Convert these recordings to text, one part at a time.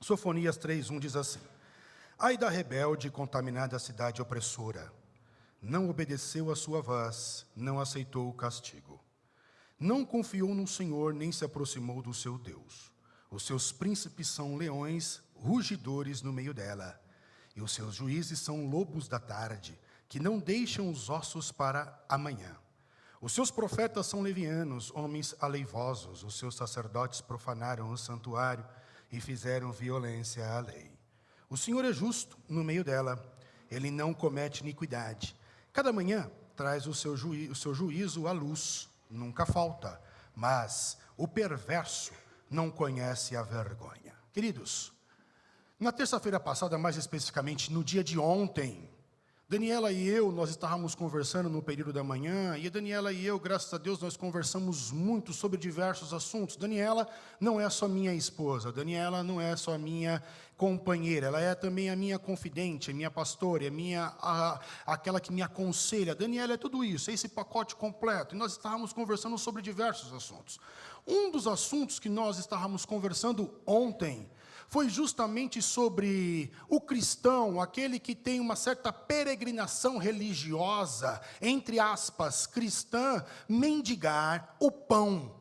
Sofonias 3:1 diz assim: ai da rebelde e contaminada cidade opressora, não obedeceu a sua voz, não aceitou o castigo. Não confiou no Senhor, nem se aproximou do seu Deus. Os seus príncipes são leões, rugidores no meio dela, e os seus juízes são lobos da tarde, que não deixam os ossos para amanhã. Os seus profetas são levianos, homens aleivosos. Os seus sacerdotes profanaram o santuário e fizeram violência à lei. O Senhor é justo no meio dela, ele não comete iniquidade. Cada manhã traz o seu juízo à luz, nunca falta, mas o perverso não conhece a vergonha. Queridos, na terça-feira passada, mais especificamente no dia de ontem, Daniela e eu, nós estávamos conversando no período da manhã, e a Daniela e eu, graças a Deus, nós conversamos muito sobre diversos assuntos. Daniela não é só minha esposa, Daniela não é só minha companheira, ela é também a minha confidente, a minha pastora, aquela que me aconselha. Daniela é tudo isso, é esse pacote completo, e nós estávamos conversando sobre diversos assuntos. Um dos assuntos que nós estávamos conversando ontem foi justamente sobre o cristão, aquele que tem uma certa peregrinação religiosa, entre aspas, cristã, mendigar o pão,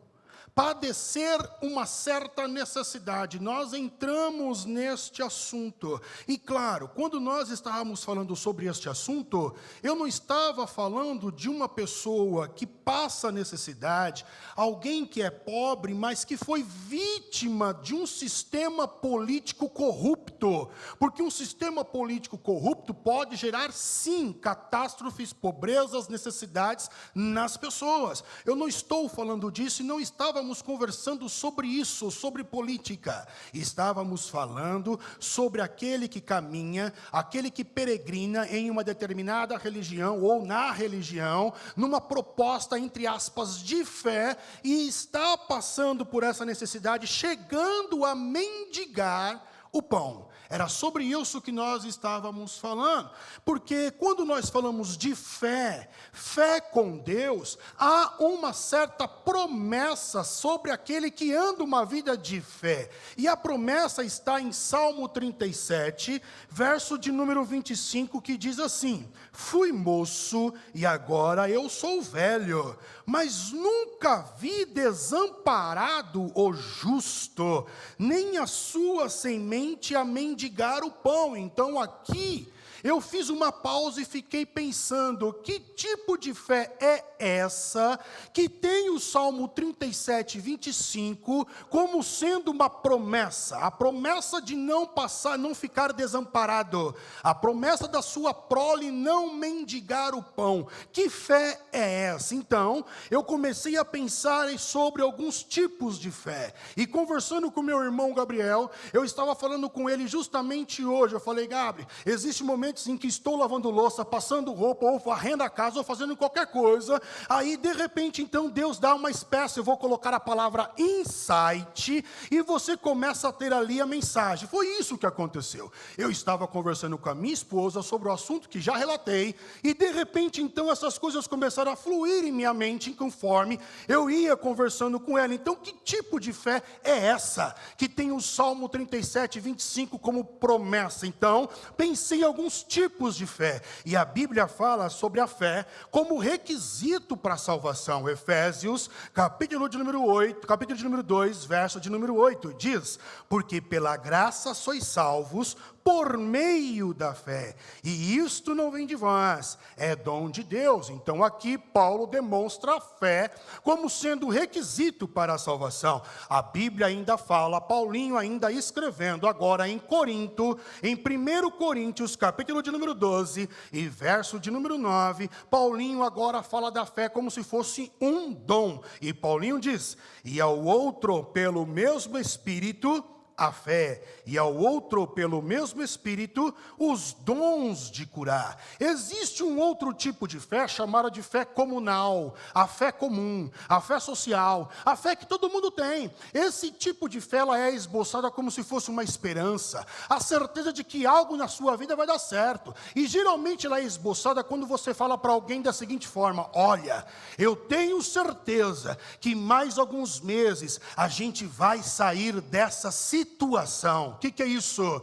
padecer uma certa necessidade. Nós entramos neste assunto. E claro, quando nós estávamos falando sobre este assunto, eu não estava falando de uma pessoa que passa necessidade, alguém que é pobre, mas que foi vítima de um sistema político corrupto. Porque um sistema político corrupto pode gerar, sim, catástrofes, pobrezas, necessidades nas pessoas. Eu não estou falando disso e não estávamos conversando sobre isso, sobre política. Estávamos falando sobre aquele que caminha, aquele que peregrina em uma determinada religião ou na religião, numa proposta, entre aspas, de fé, e está passando por essa necessidade, chegando a mendigar o pão. Era sobre isso que nós estávamos falando, porque quando nós falamos de fé, fé com Deus, há uma certa promessa sobre aquele que anda uma vida de fé, e a promessa está em Salmo 37, verso de número 25, que diz assim: fui moço e agora eu sou velho, mas nunca vi desamparado o justo, nem a sua semente a mendigar o pão. Então aqui eu fiz uma pausa e fiquei pensando, que tipo de fé é essa que tem o Salmo 37, 25 como sendo uma promessa? A promessa de não passar, não ficar desamparado, a promessa da sua prole não mendigar o pão. Que fé é essa? Então, eu comecei a pensar sobre alguns tipos de fé, e conversando com meu irmão Gabriel, eu estava falando com ele justamente hoje. Eu falei: Gabriel, existe momentos em que estou lavando louça, passando roupa, ou varrendo a casa, ou fazendo qualquer coisa, aí de repente então Deus dá uma espécie, eu vou colocar a palavra insight, e você começa a ter ali a mensagem. Foi isso que aconteceu. Eu estava conversando com a minha esposa sobre o assunto que já relatei, e de repente então essas coisas começaram a fluir em minha mente, conforme eu ia conversando com ela. Então, que tipo de fé é essa que tem o Salmo 37, 25 como promessa? Então, pensei em alguns tipos de fé, e a Bíblia fala sobre a fé como requisito para a salvação. Efésios, capítulo de número 8, capítulo de número 2, verso de número 8, diz: porque pela graça sois salvos por meio da fé, e isto não vem de vós, é dom de Deus. Então aqui Paulo demonstra a fé como sendo requisito para a salvação. A Bíblia ainda fala, Paulinho ainda escrevendo agora em Corinto, em 1 Coríntios, capítulo de número 12, e verso de número 9, Paulinho agora fala da fé como se fosse um dom, e Paulinho diz: e ao outro pelo mesmo Espírito a fé, e ao outro pelo mesmo Espírito os dons de curar. Existe um outro tipo de fé chamada de fé comunal, a fé comum, a fé social, a fé que todo mundo tem. Esse tipo de fé, ela é esboçada como se fosse uma esperança, a certeza de que algo na sua vida vai dar certo, e geralmente ela é esboçada quando você fala para alguém da seguinte forma: olha, eu tenho certeza que mais alguns meses a gente vai sair dessa situação situação. O que é isso?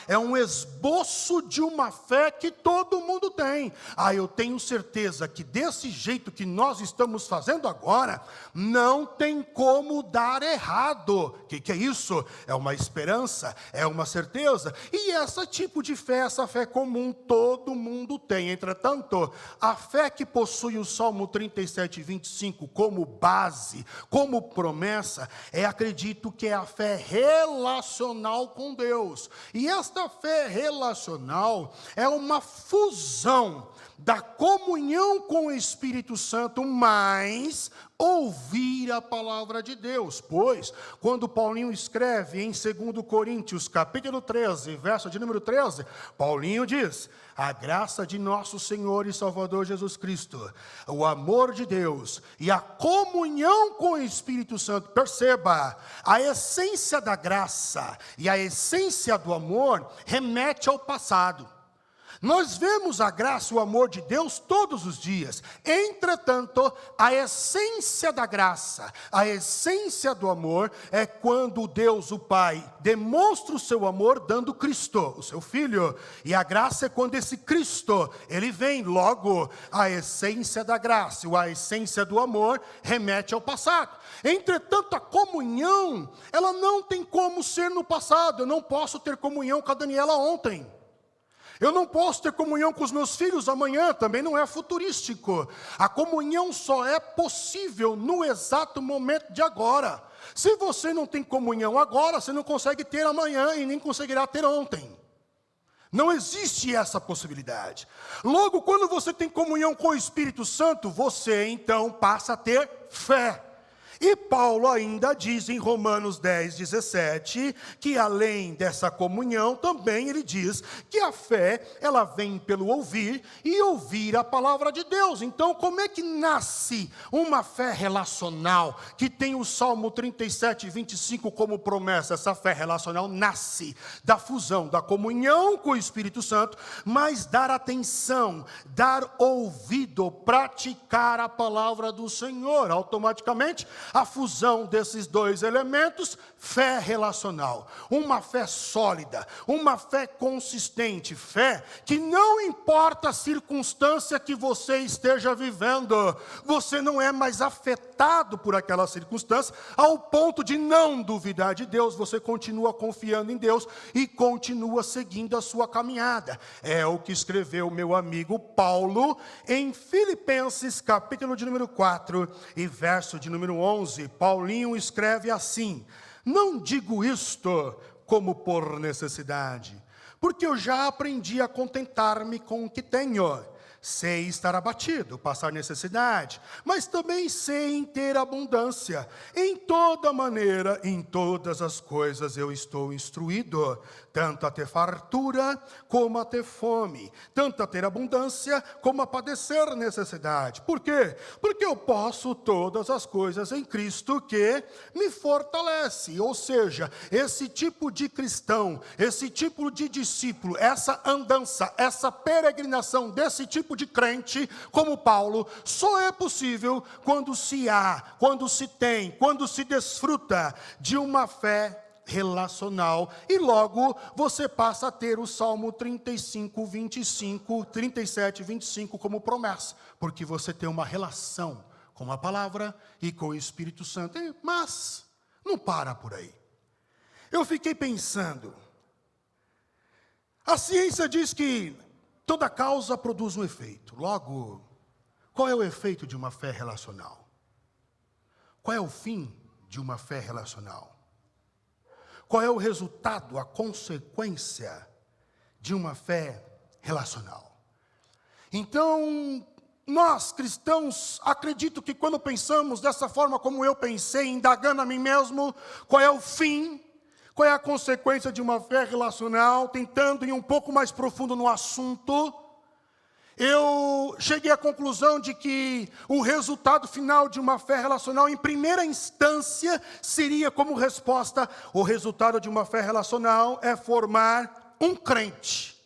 É um esboço de uma fé que todo mundo tem. Eu tenho certeza que desse jeito que nós estamos fazendo agora, não tem como dar errado. O que é isso? É uma esperança, é uma certeza. E esse tipo de fé, essa fé comum, todo mundo tem. Entretanto, a fé que possui o Salmo 37, 25 como base, como promessa, acredito que é a fé relacional com Deus. E esta fé relacional é uma fusão da comunhão com o Espírito Santo, mais ouvir a palavra de Deus. Pois, quando Paulinho escreve em 2 Coríntios, capítulo 13, verso de número 13, Paulinho diz: a graça de nosso Senhor e Salvador Jesus Cristo, o amor de Deus e a comunhão com o Espírito Santo. Perceba, a essência da graça e a essência do amor remete ao passado. Nós vemos a graça e o amor de Deus todos os dias. Entretanto, a essência da graça, a essência do amor, é quando Deus, o Pai, demonstra o seu amor dando Cristo, o seu Filho. E a graça é quando esse Cristo, ele vem. Logo, a essência da graça ou a essência do amor remete ao passado. Entretanto, a comunhão, ela não tem como ser no passado. Eu não posso ter comunhão com a Daniela ontem. Eu não posso ter comunhão com os meus filhos amanhã, também não é futurístico. A comunhão só é possível no exato momento de agora. Se você não tem comunhão agora, você não consegue ter amanhã e nem conseguirá ter ontem. Não existe essa possibilidade. Logo, quando você tem comunhão com o Espírito Santo, você então passa a ter fé. E Paulo ainda diz em Romanos 10, 17, que além dessa comunhão, também ele diz que a fé, ela vem pelo ouvir, e ouvir a palavra de Deus. Então, como é que nasce uma fé relacional, que tem o Salmo 37, 25 como promessa? Essa fé relacional nasce da fusão, da comunhão com o Espírito Santo, mas dar atenção, dar ouvido, praticar a palavra do Senhor. Automaticamente, a fusão desses dois elementos, fé relacional, uma fé sólida, uma fé consistente, fé que não importa a circunstância que você esteja vivendo, você não é mais afetado por aquela circunstância, ao ponto de não duvidar de Deus, você continua confiando em Deus e continua seguindo a sua caminhada. É o que escreveu meu amigo Paulo em Filipenses, capítulo de número 4 e verso de número 11. Paulinho escreve assim: não digo isto como por necessidade, porque eu já aprendi a contentar-me com o que tenho. Sei estar abatido, passar necessidade, mas também sei em ter abundância. Em toda maneira, em todas as coisas eu estou instruído, tanto a ter fartura como a ter fome, tanto a ter abundância como a padecer necessidade. Por quê? Porque eu posso todas as coisas em Cristo que me fortalece. Ou seja, esse tipo de cristão, esse tipo de discípulo, essa andança, essa peregrinação desse tipo de crente, como Paulo, só é possível quando se há, quando se tem, quando se desfruta de uma fé relacional. E logo você passa a ter o Salmo 35, 25, 37, 25 como promessa, porque você tem uma relação com a palavra e com o Espírito Santo. Mas não para por aí. Eu fiquei pensando, a ciência diz que toda causa produz um efeito. Logo, qual é o efeito de uma fé relacional? Qual é o fim de uma fé relacional? Qual é o resultado, a consequência de uma fé relacional? Então, nós cristãos, acredito que quando pensamos dessa forma como eu pensei, indagando a mim mesmo, qual é o fim, qual é a consequência de uma fé relacional, tentando ir um pouco mais profundo no assunto, eu cheguei à conclusão de que o resultado final de uma fé relacional, em primeira instância, seria como resposta: o resultado de uma fé relacional é formar um crente.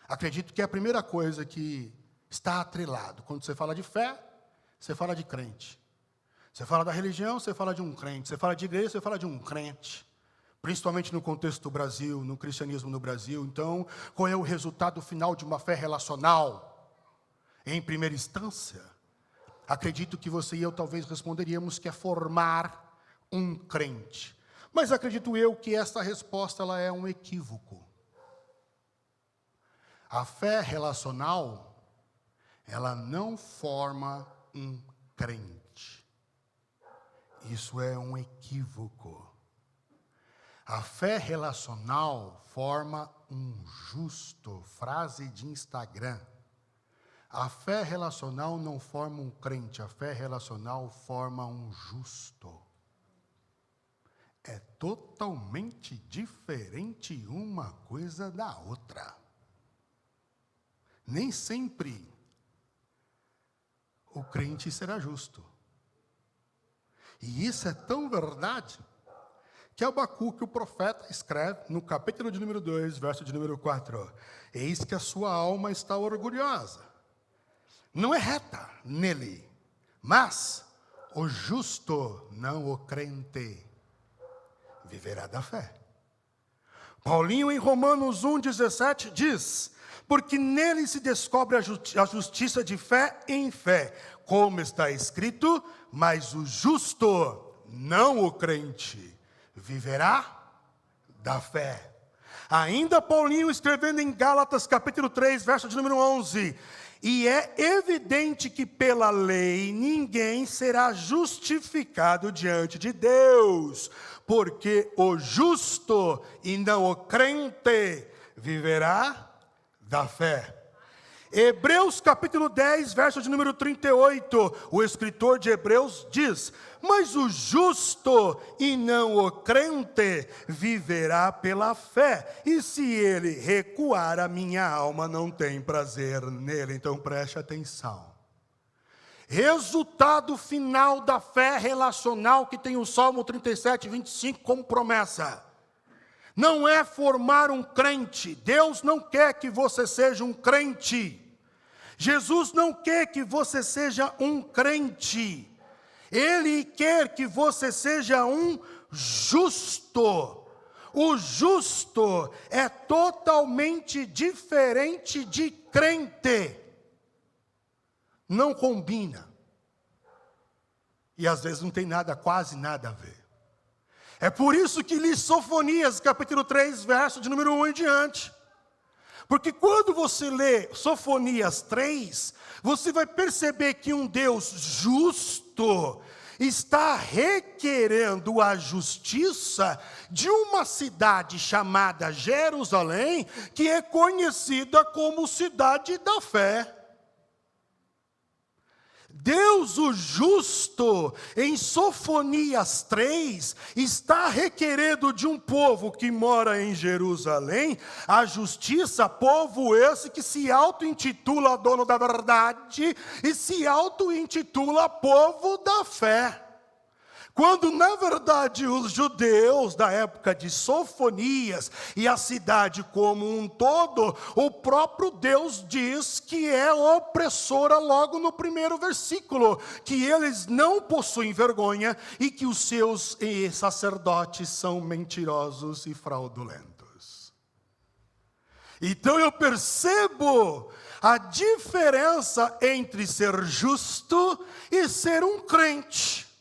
Acredito que é a primeira coisa que está atrelado. Quando você fala de fé, você fala de crente. Você fala da religião, você fala de um crente. Você fala de igreja, você fala de um crente. principalmente no contexto do Brasil, no cristianismo no Brasil. Então, qual é o resultado final de uma fé relacional? Em primeira instância, acredito que você e eu talvez responderíamos que é formar um crente. Mas acredito eu que essa resposta ela é um equívoco. A fé relacional, ela não forma um crente. Isso é um equívoco. A fé relacional forma um justo. Frase de Instagram. A fé relacional não forma um crente, a fé relacional forma um justo. É totalmente diferente uma coisa da outra. Nem sempre o crente será justo. E isso é tão verdade que Abacuque, o profeta, escreve no capítulo de número 2, verso de número 4. Eis que a sua alma está orgulhosa. Não é reta nele, mas o justo, não o crente, viverá da fé. Paulinho, em Romanos 1,17, diz: porque nele se descobre a justiça de fé em fé, como está escrito, mas o justo, não o crente, viverá da fé. Ainda Paulinho, escrevendo em Gálatas, capítulo 3, verso de número 11, e é evidente que pela lei ninguém será justificado diante de Deus, porque o justo e não o crente viverá da fé. Hebreus capítulo 10, verso de número 38, o escritor de Hebreus diz: mas o justo e não o crente viverá pela fé, e se ele recuar, a minha alma não tem prazer nele. Então preste atenção. Resultado final da fé relacional que tem o Salmo 37, 25 como promessa. Não é formar um crente. Deus não quer que você seja um crente. Jesus não quer que você seja um crente. Ele quer que você seja um justo. O justo é totalmente diferente de crente. Não combina. E às vezes não tem nada, quase nada a ver. É por isso que li Sofonias, capítulo 3, verso de número 1 em diante. Porque quando você lê Sofonias 3, você vai perceber que um Deus justo está requerendo a justiça de uma cidade chamada Jerusalém, que é conhecida como cidade da fé. Deus, o justo, em Sofonias 3, está requerendo de um povo que mora em Jerusalém a justiça, povo esse que se auto-intitula dono da verdade e se auto-intitula povo da fé. Quando, na verdade, os judeus da época de Sofonias e a cidade como um todo, o próprio Deus diz que é opressora logo no primeiro versículo, que eles não possuem vergonha e que os seus sacerdotes são mentirosos e fraudulentos. Então eu percebo a diferença entre ser justo e ser um crente.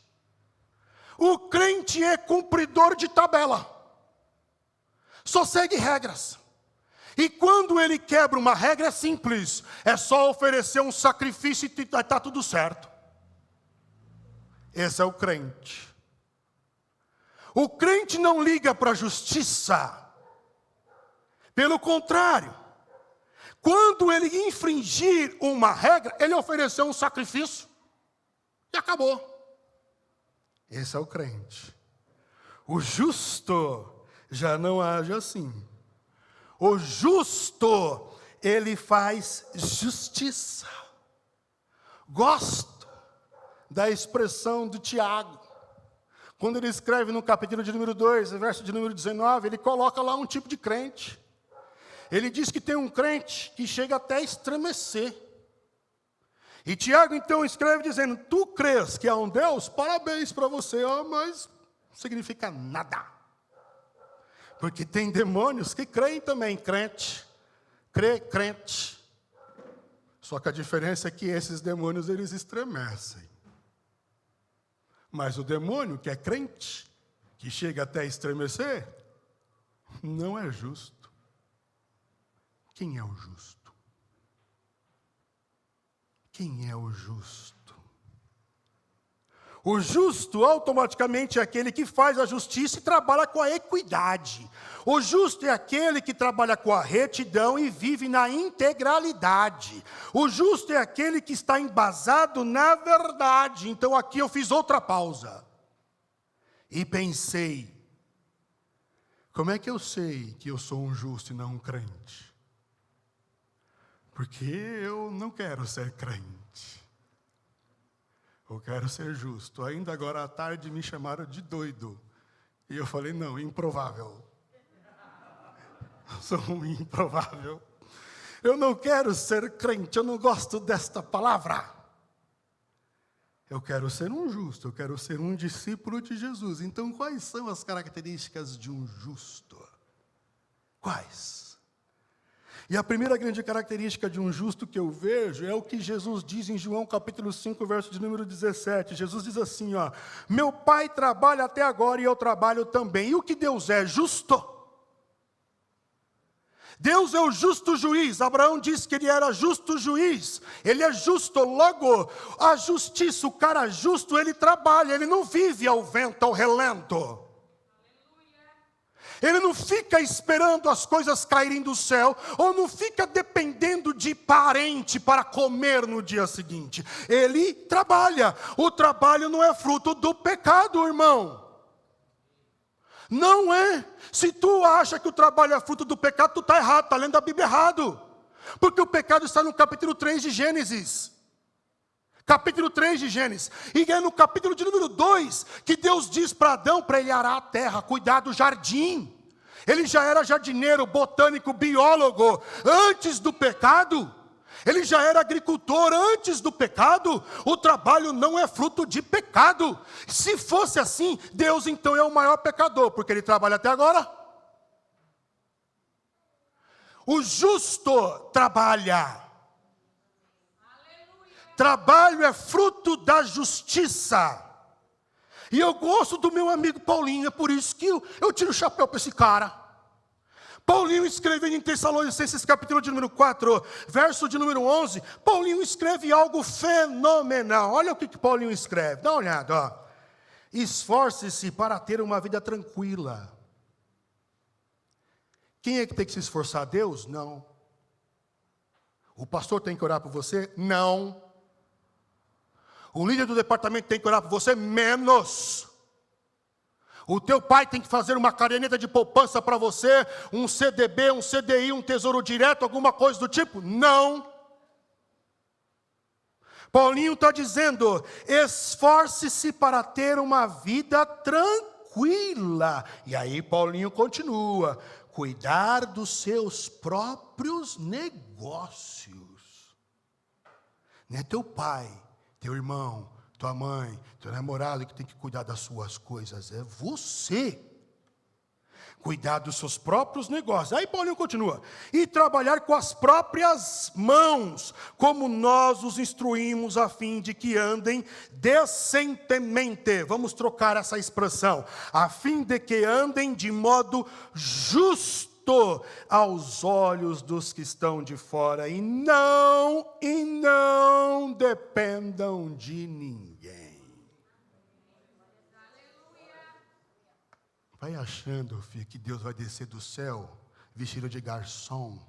O crente é cumpridor de tabela, só segue regras. E quando ele quebra uma regra é simples, é só oferecer um sacrifício e está tudo certo. Esse é o crente. O crente não liga para a justiça. Pelo contrário, quando ele infringir uma regra, ele ofereceu um sacrifício e acabou. Esse é o crente. O justo já não age assim. O justo, ele faz justiça. Gosto da expressão do Tiago. Quando ele escreve no capítulo de número 2, verso de número 19, ele coloca lá um tipo de crente. Ele diz que tem um crente que chega até a estremecer. E Tiago então escreve dizendo: tu crês que há um Deus? Parabéns para você, mas não significa nada. Porque tem demônios que creem também, crente. Só que a diferença é que esses demônios, eles estremecem. Mas o demônio que é crente, que chega até a estremecer, não é justo. Quem é o justo? Quem é o justo? O justo automaticamente é aquele que faz a justiça e trabalha com a equidade. O justo é aquele que trabalha com a retidão e vive na integralidade. O justo é aquele que está embasado na verdade. Então aqui eu fiz outra pausa. E pensei, como é que eu sei que eu sou um justo e não um crente? Porque eu não quero ser crente. Eu quero ser justo. Ainda agora à tarde me chamaram de doido. E eu falei, não, improvável. Eu sou um improvável. Eu não quero ser crente, eu não gosto desta palavra. Eu quero ser um justo, eu quero ser um discípulo de Jesus. Então, quais são as características de um justo? Quais? E a primeira grande característica de um justo que eu vejo é o que Jesus diz em João capítulo 5, verso de número 17. Jesus diz assim, ó, meu Pai trabalha até agora e eu trabalho também. E o que Deus é? Justo. Deus é o justo juiz. Abraão disse que ele era justo juiz. Ele é justo, logo, a justiça, o cara justo, ele trabalha, ele não vive ao vento, ao relento. Ele não fica esperando as coisas caírem do céu, ou não fica dependendo de parente para comer no dia seguinte. Ele trabalha. O trabalho não é fruto do pecado, irmão. Não é. Se tu acha que o trabalho é fruto do pecado, tu está errado, está lendo a Bíblia errado. Porque o pecado está no capítulo 3 de Gênesis. Capítulo 3 de Gênesis. E é no capítulo de número 2 que Deus diz para Adão para ele arar a terra, cuidar do jardim. Ele já era jardineiro, botânico, biólogo antes do pecado. Ele já era agricultor antes do pecado. O trabalho não é fruto de pecado. Se fosse assim, Deus então é o maior pecador, porque ele trabalha até agora. O justo trabalha. Trabalho é fruto da justiça. E eu gosto do meu amigo Paulinho, é por isso que eu tiro o chapéu para esse cara. Paulinho escreve em Tessalonicenses capítulo de número 4, verso de número 11, Paulinho escreve algo fenomenal. Olha o que Paulinho escreve, dá uma olhada, ó. Esforce-se para ter uma vida tranquila. Quem é que tem que se esforçar? Deus? Não. O pastor tem que orar por você? Não. O líder do departamento tem que orar por você? Menos. O teu pai tem que fazer uma caderneta de poupança para você, um CDB, um CDI, um tesouro direto, alguma coisa do tipo? Não. Paulinho está dizendo, esforce-se para ter uma vida tranquila. E aí Paulinho continua, cuidar dos seus próprios negócios. Não é teu pai, teu irmão, tua mãe, teu namorado que tem que cuidar das suas coisas, é você. Cuidar dos seus próprios negócios. Aí Paulinho continua. E trabalhar com as próprias mãos, como nós os instruímos a fim de que andem decentemente. Vamos trocar essa expressão. A fim de que andem de modo justo aos olhos dos que estão de fora e não dependam de ninguém. Vai achando, filho, que Deus vai descer do céu vestido de garçom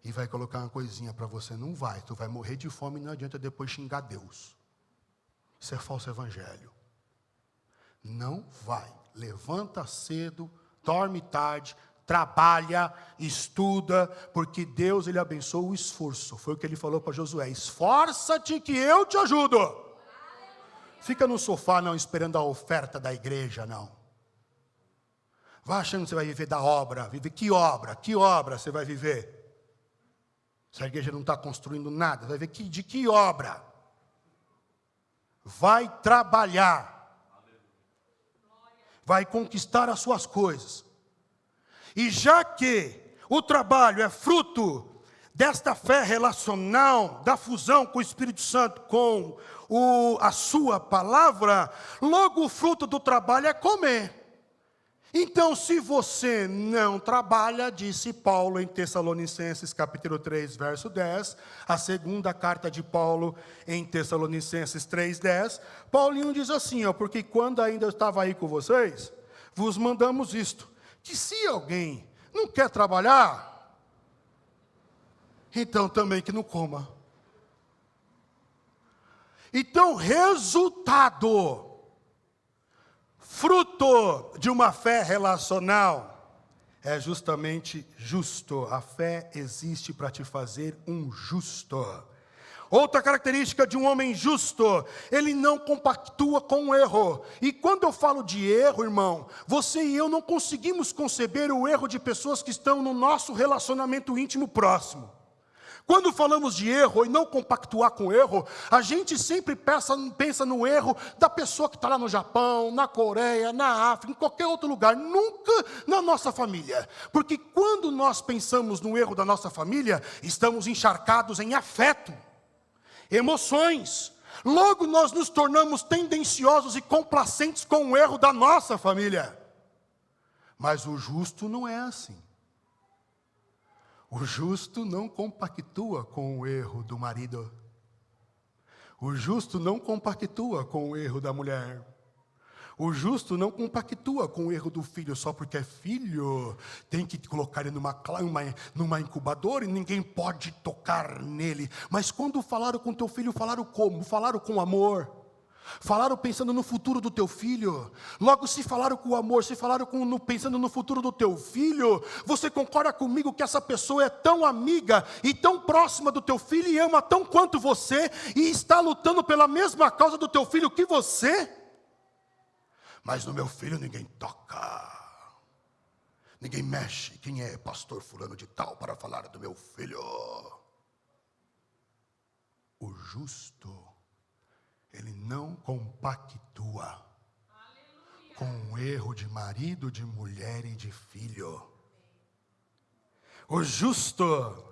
e vai colocar uma coisinha para você. Não vai, tu vai morrer de fome e não adianta depois xingar Deus. Isso é falso evangelho. Não vai. Levanta cedo, dorme tarde, trabalha, estuda, porque Deus, Ele abençoa o esforço. Foi o que Ele falou para Josué, esforça-te que eu te ajudo. Fica no sofá não esperando a oferta da igreja, não. Vai achando que você vai viver da obra, que obra você vai viver? Se a igreja não está construindo nada, vai ver de que obra? Vai trabalhar, vai conquistar as suas coisas. E já que o trabalho é fruto desta fé relacional, da fusão com o Espírito Santo, com a sua palavra, logo o fruto do trabalho é comer. Então, se você não trabalha, disse Paulo em Tessalonicenses capítulo 3, verso 10, a segunda carta de Paulo em Tessalonicenses 3:10, Paulinho diz assim, porque quando ainda eu estava aí com vocês, vos mandamos isto, que se alguém não quer trabalhar, então também que não coma. Então, resultado, fruto de uma fé relacional, é justamente justo. A fé existe para te fazer um justo. Outra característica de um homem justo, ele não compactua com o erro. E quando eu falo de erro, irmão, você e eu não conseguimos conceber o erro de pessoas que estão no nosso relacionamento íntimo próximo. Quando falamos de erro e não compactuar com o erro, a gente sempre pensa no erro da pessoa que está lá no Japão, na Coreia, na África, em qualquer outro lugar, nunca na nossa família. Porque quando nós pensamos no erro da nossa família, estamos encharcados em afeto, emoções. Logo nós nos tornamos tendenciosos e complacentes com o erro da nossa família. Mas o justo não é assim. O justo não compactua com o erro do marido. O justo não compactua com o erro da mulher. O justo não compactua com o erro do filho, só porque é filho, tem que colocar ele numa incubadora e ninguém pode tocar nele. Mas quando falaram com teu filho, falaram como? Falaram com amor. Falaram pensando no futuro do teu filho. Logo, se falaram com amor, se falaram pensando no futuro do teu filho, você concorda comigo que essa pessoa é tão amiga e tão próxima do teu filho e ama tão quanto você e está lutando pela mesma causa do teu filho que você? Mas no meu filho ninguém toca, ninguém mexe. Quem é pastor fulano de tal para falar do meu filho? O justo, ele não compactua com o erro de marido, de mulher e de filho. O justo,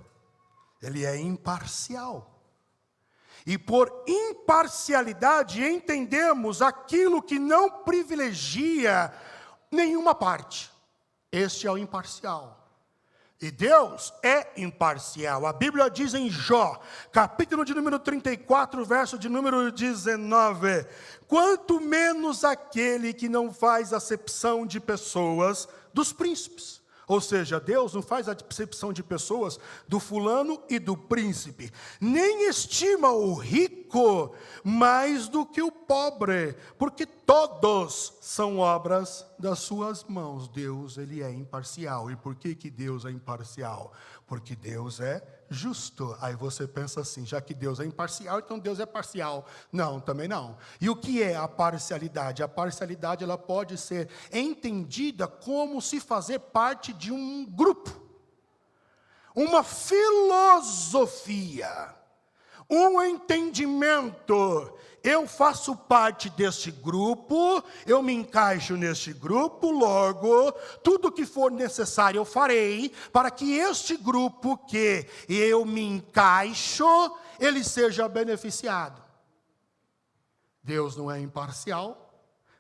ele é imparcial. E por imparcialidade entendemos aquilo que não privilegia nenhuma parte. Este é o imparcial. E Deus é imparcial. A Bíblia diz em Jó, capítulo de número 34, verso de número 19: quanto menos aquele que não faz acepção de pessoas dos príncipes. Ou seja, Deus não faz acepção de pessoas do fulano e do príncipe. Nem estima o rico mais do que o pobre, porque todos são obras das suas mãos. Deus, ele é imparcial. E por que Deus é imparcial? Porque Deus é justo. Aí você pensa assim, já que Deus é imparcial, então Deus é parcial. Não, também não. E o que é a parcialidade? A parcialidade, ela pode ser entendida como se fazer parte de um grupo, uma filosofia, um entendimento. Eu faço parte deste grupo, eu me encaixo neste grupo, logo, tudo que for necessário eu farei, para que este grupo que eu me encaixo, ele seja beneficiado. Deus não é imparcial,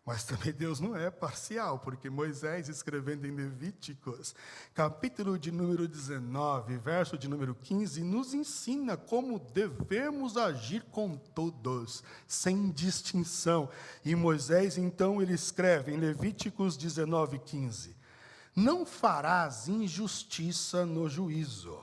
mas também Deus não é parcial, porque Moisés, escrevendo em Levíticos, capítulo de número 19, verso de número 15, nos ensina como devemos agir com todos, sem distinção. E Moisés, então, ele escreve em Levíticos 19, 15, não farás injustiça no juízo.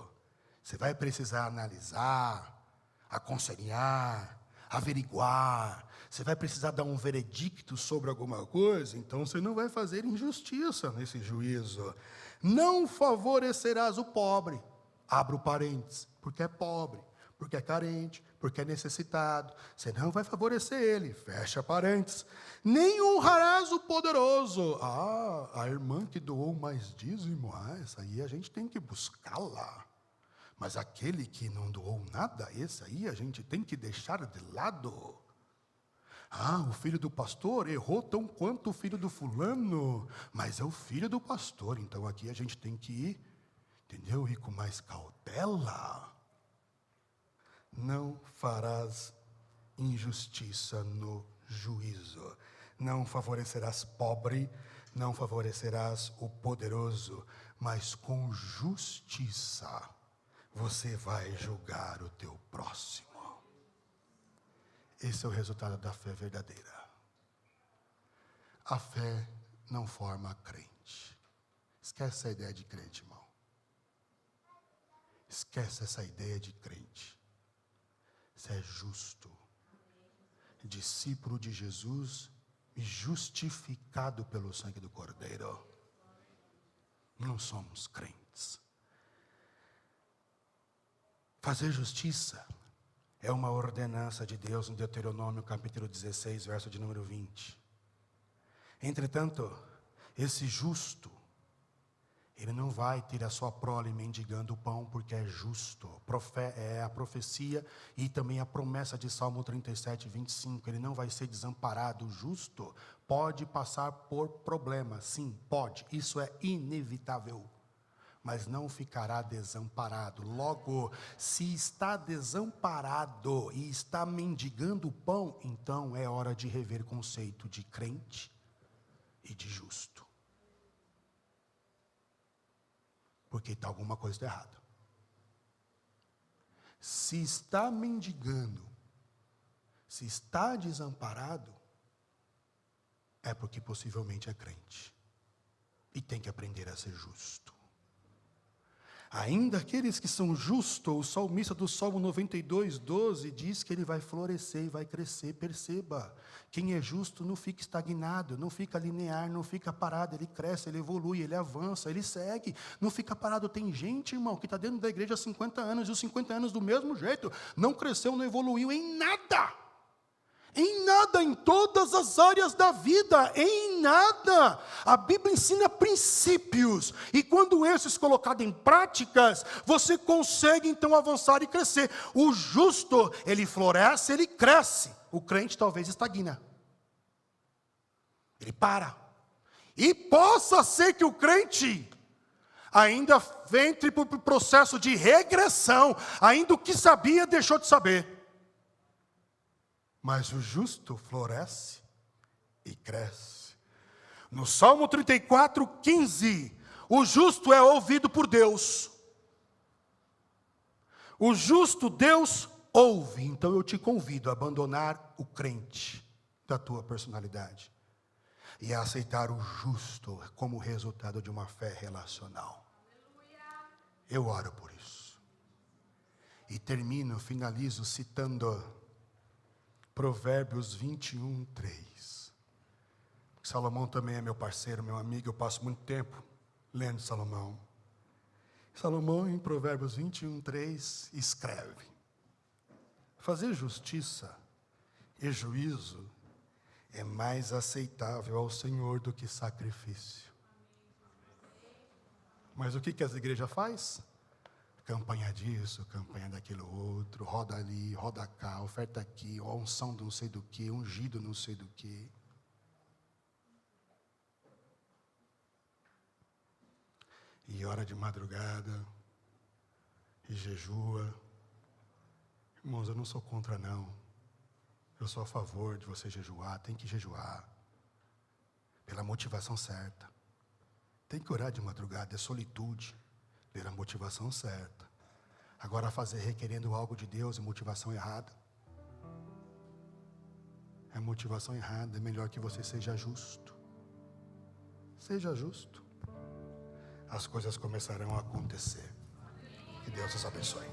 Você vai precisar analisar, aconselhar, averiguar. Você vai precisar dar um veredicto sobre alguma coisa, então você não vai fazer injustiça nesse juízo. Não favorecerás o pobre, abro parênteses, porque é pobre, porque é carente, porque é necessitado. Você não vai favorecer ele, fecha parênteses. Nem honrarás o poderoso. A irmã que doou mais dízimo, essa aí a gente tem que buscá-la. Mas aquele que não doou nada, esse aí a gente tem que deixar de lado. Ah, o filho do pastor errou tão quanto o filho do fulano, mas é o filho do pastor, então aqui a gente tem que ir, entendeu? Ir com mais cautela. Não farás injustiça no juízo. Não favorecerás pobre, não favorecerás o poderoso, mas com justiça você vai julgar o teu próximo. Esse é o resultado da fé verdadeira. A fé não forma crente. Esquece a ideia de crente, irmão. Esquece essa ideia de crente. Você é justo, discípulo de Jesus e justificado pelo sangue do Cordeiro. Não somos crentes. Fazer justiça é uma ordenança de Deus no Deuteronômio capítulo 16, verso de número 20. Entretanto, esse justo, ele não vai ter a sua prole mendigando o pão, porque é justo. É a profecia e também a promessa de Salmo 37, 25. Ele não vai ser desamparado. O justo pode passar por problemas, sim, pode. Isso é inevitável. Mas não ficará desamparado. Logo, se está desamparado e está mendigando o pão, então é hora de rever o conceito de crente e de justo. Porque está alguma coisa errada. Se está mendigando, se está desamparado, é porque possivelmente é crente. E tem que aprender a ser justo. Ainda aqueles que são justos, o salmista do Salmo 92, 12, diz que ele vai florescer e vai crescer. Perceba, quem é justo não fica estagnado, não fica linear, não fica parado, ele cresce, ele evolui, ele avança, ele segue, não fica parado. Tem gente, irmão, que está dentro da igreja há 50 anos, e os 50 anos do mesmo jeito, não cresceu, não evoluiu em nada. Em nada, em todas as áreas da vida, em nada. A Bíblia ensina princípios, e quando esses colocados em práticas, você consegue então avançar e crescer. O justo, ele floresce, ele cresce. O crente talvez estagna. Ele para. E possa ser que o crente ainda entre para o processo de regressão, ainda o que sabia deixou de saber. Mas o justo floresce e cresce. No Salmo 34, 15, o justo é ouvido por Deus. O justo Deus ouve. Então eu te convido a abandonar o crente da tua personalidade e a aceitar o justo como resultado de uma fé relacional. Eu oro por isso. E finalizo citando Provérbios 21, 3. Salomão também é meu parceiro, meu amigo, eu passo muito tempo lendo Salomão. Salomão, em Provérbios 21, 3, escreve: fazer justiça e juízo é mais aceitável ao Senhor do que sacrifício. Mas o que as igrejas fazem? Campanha disso, campanha daquilo outro, roda ali, roda cá, oferta aqui, unção de não sei do que, ungido não sei do que. E hora de madrugada, e jejua. Irmãos, eu não sou contra não. Eu sou a favor de você jejuar, tem que jejuar. Pela motivação certa. Tem que orar de madrugada, é solitude. Pela motivação certa. Agora fazer requerendo algo de Deus é motivação errada. É motivação errada, é melhor que você seja justo. Seja justo. As coisas começarão a acontecer. Que Deus os abençoe.